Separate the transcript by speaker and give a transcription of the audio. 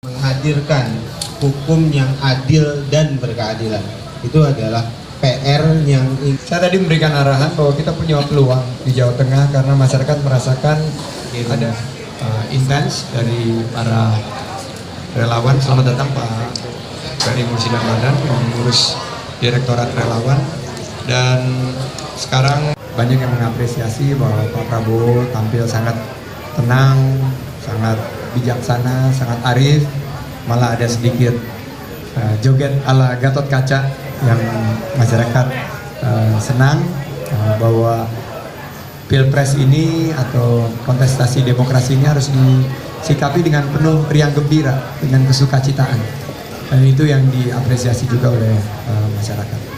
Speaker 1: Menghadirkan hukum yang adil dan berkeadilan itu adalah PR yang
Speaker 2: saya tadi memberikan arahan bahwa kita punya peluang di Jawa Tengah karena masyarakat merasakan ada intens dari para relawan. Selamat datang Pak Ferry Mursyid Ramadan yang mengurus Direktorat Relawan, dan sekarang banyak yang mengapresiasi bahwa Pak Prabowo tampil sangat tenang, sangat bijaksana, sangat arif, malah ada sedikit joget ala Gatot Kaca yang masyarakat senang bahwa Pilpres ini atau kontestasi demokrasi ini harus disikapi dengan penuh riang gembira, dengan kesukacitaan, dan itu yang diapresiasi juga oleh masyarakat.